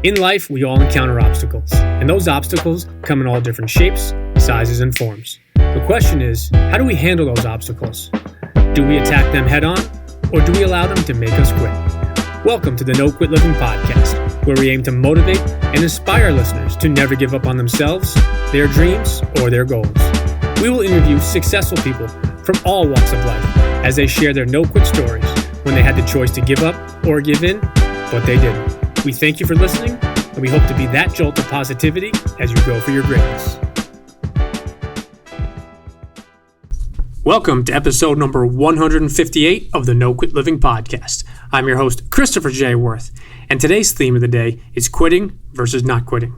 In life, we all encounter obstacles, and those obstacles come in all different shapes, sizes, and forms. The question is, how do we handle those obstacles? Do we attack them head on, or do we allow them to make us quit? Welcome to the No Quit Living podcast, where we aim to motivate and inspire listeners to never give up on themselves, their dreams, or their goals. We will interview successful people from all walks of life as they share their no-quit stories when they had the choice to give up or give in, but they didn't. We thank you for listening, and we hope to be that jolt of positivity as you go for your greatness. Welcome to episode number 158 of the No Quit Living podcast. I'm your host, Christopher J. Worth, and today's theme of the day is quitting versus not quitting.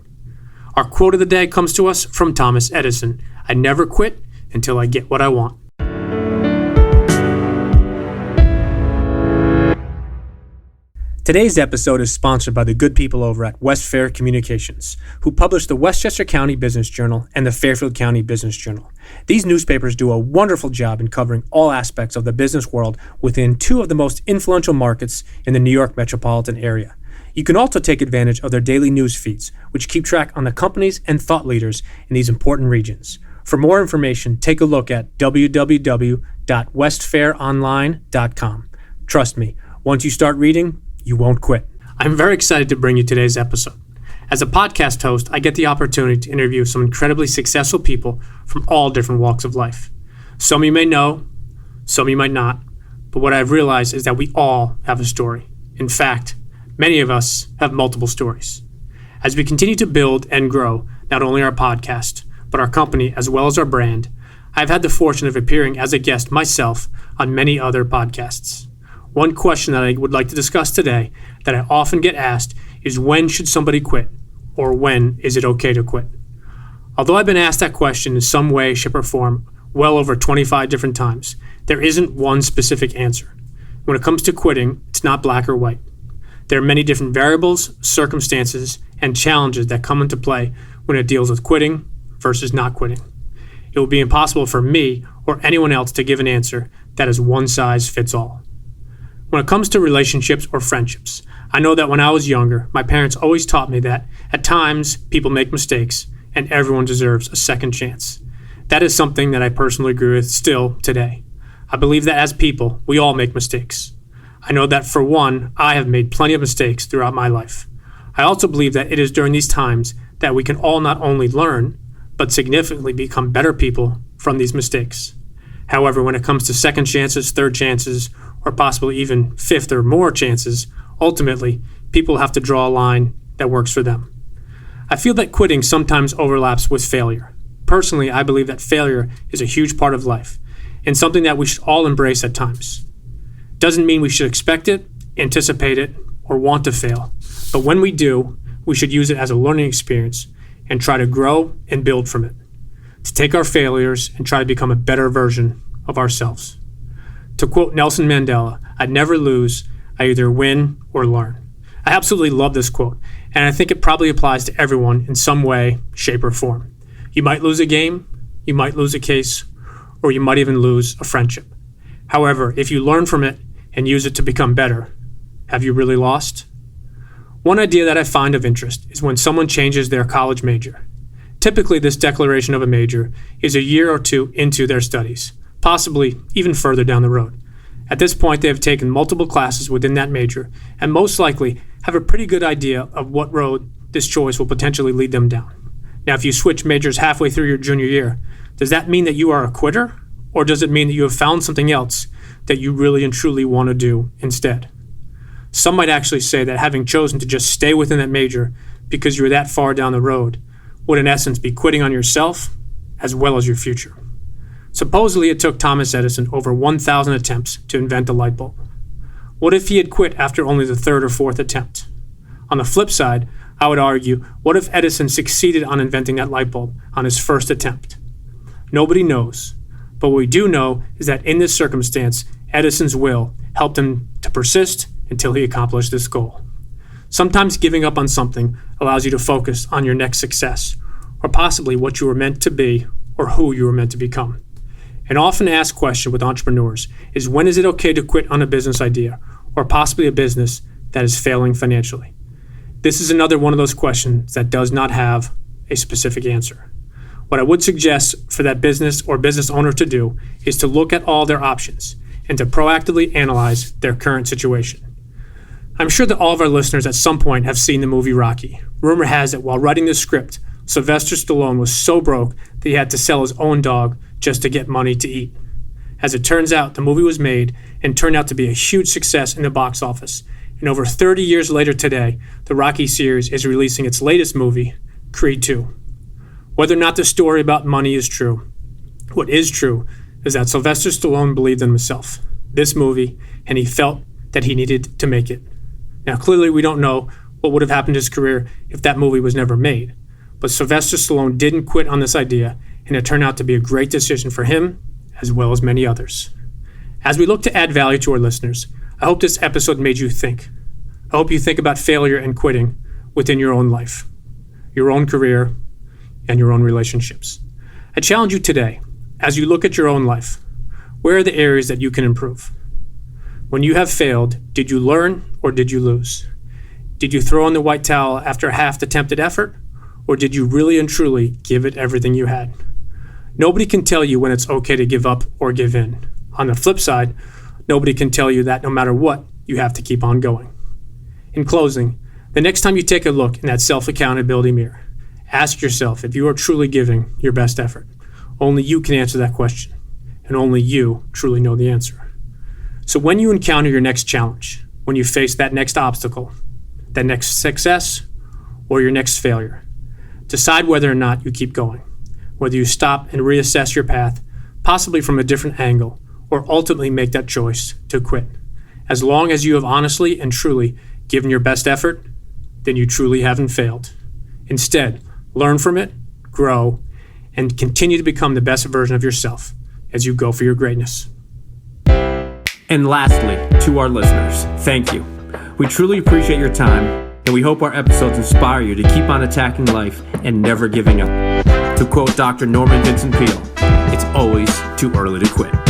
Our quote of the day comes to us from Thomas Edison: "I never quit until I get what I want." Today's episode is sponsored by the good people over at West Fair Communications, who publish the Westchester County Business Journal and the Fairfield County Business Journal. These newspapers do a wonderful job in covering all aspects of the business world within two of the most influential markets in the New York metropolitan area. You can also take advantage of their daily news feeds, which keep track on the companies and thought leaders in these important regions. For more information, take a look at www.westfaironline.com. Trust me, once you start reading, you won't quit. I'm very excited to bring you today's episode. As a podcast host, I get the opportunity to interview some incredibly successful people from all different walks of life. Some you may know, some you might not, but what I've realized is that we all have a story. In fact, many of us have multiple stories. As we continue to build and grow not only our podcast, but our company as well as our brand, I've had the fortune of appearing as a guest myself on many other podcasts. One question that I would like to discuss today that I often get asked is, when should somebody quit? Or when is it okay to quit? Although I've been asked that question in some way, shape, or form well over 25 different times, there isn't one specific answer. When it comes to quitting, it's not black or white. There are many different variables, circumstances, and challenges that come into play when it deals with quitting versus not quitting. It will be impossible for me or anyone else to give an answer that is one size fits all. When it comes to relationships or friendships, I know that when I was younger, my parents always taught me that at times people make mistakes and everyone deserves a second chance. That is something that I personally agree with still today. I believe that as people, we all make mistakes. I know that for one, I have made plenty of mistakes throughout my life. I also believe that it is during these times that we can all not only learn, but significantly become better people from these mistakes. However, when it comes to second chances, third chances, or possibly even fifth or more chances, ultimately, people have to draw a line that works for them. I feel that quitting sometimes overlaps with failure. Personally, I believe that failure is a huge part of life and something that we should all embrace at times. Doesn't mean we should expect it, anticipate it, or want to fail, but when we do, we should use it as a learning experience and try to grow and build from it, to take our failures and try to become a better version of ourselves. To quote Nelson Mandela, "I never lose, I either win or learn." I absolutely love this quote, and I think it probably applies to everyone in some way, shape, or form. You might lose a game, you might lose a case, or you might even lose a friendship. However, if you learn from it and use it to become better, have you really lost? One idea that I find of interest is when someone changes their college major. Typically, this declaration of a major is a year or two into their studies, possibly even further down the road. At this point, they have taken multiple classes within that major and most likely have a pretty good idea of what road this choice will potentially lead them down. Now, if you switch majors halfway through your junior year, does that mean that you are a quitter? Or does it mean that you have found something else that you really and truly want to do instead? Some might actually say that having chosen to just stay within that major because you were that far down the road would in essence be quitting on yourself as well as your future. Supposedly, it took Thomas Edison over 1,000 attempts to invent the light bulb. What if he had quit after only the third or fourth attempt? On the flip side, I would argue, what if Edison succeeded on inventing that light bulb on his first attempt? Nobody knows, but what we do know is that in this circumstance, Edison's will helped him to persist until he accomplished this goal. Sometimes giving up on something allows you to focus on your next success, or possibly what you were meant to be or who you were meant to become. An often asked question with entrepreneurs is, when is it okay to quit on a business idea or possibly a business that is failing financially? This is another one of those questions that does not have a specific answer. What I would suggest for that business or business owner to do is to look at all their options and to proactively analyze their current situation. I'm sure that all of our listeners at some point have seen the movie Rocky. Rumor has it while writing the script, Sylvester Stallone was so broke that he had to sell his own dog just to get money to eat. As it turns out, the movie was made and turned out to be a huge success in the box office. And over 30 years later today, the Rocky series is releasing its latest movie, Creed 2. Whether or not the story about money is true, what is true is that Sylvester Stallone believed in himself, this movie, and he felt that he needed to make it. Now, clearly we don't know what would have happened to his career if that movie was never made, but Sylvester Stallone didn't quit on this idea, and it turned out to be a great decision for him as well as many others. As we look to add value to our listeners, I hope this episode made you think. I hope you think about failure and quitting within your own life, your own career, and your own relationships. I challenge you today, as you look at your own life, where are the areas that you can improve? When you have failed, did you learn or did you lose? Did you throw in the white towel after a half-attempted effort, or did you really and truly give it everything you had? Nobody can tell you when it's okay to give up or give in. On the flip side, nobody can tell you that no matter what, you have to keep on going. In closing, the next time you take a look in that self-accountability mirror, ask yourself if you are truly giving your best effort. Only you can answer that question, and only you truly know the answer. So when you encounter your next challenge, when you face that next obstacle, that next success, or your next failure, decide whether or not you keep going, whether you stop and reassess your path, possibly from a different angle, or ultimately make that choice to quit. As long as you have honestly and truly given your best effort, then you truly haven't failed. Instead, learn from it, grow, and continue to become the best version of yourself as you go for your greatness. And lastly, to our listeners, thank you. We truly appreciate your time, and we hope our episodes inspire you to keep on attacking life and never giving up. To quote Dr. Norman Vincent Peale, it's always too early to quit.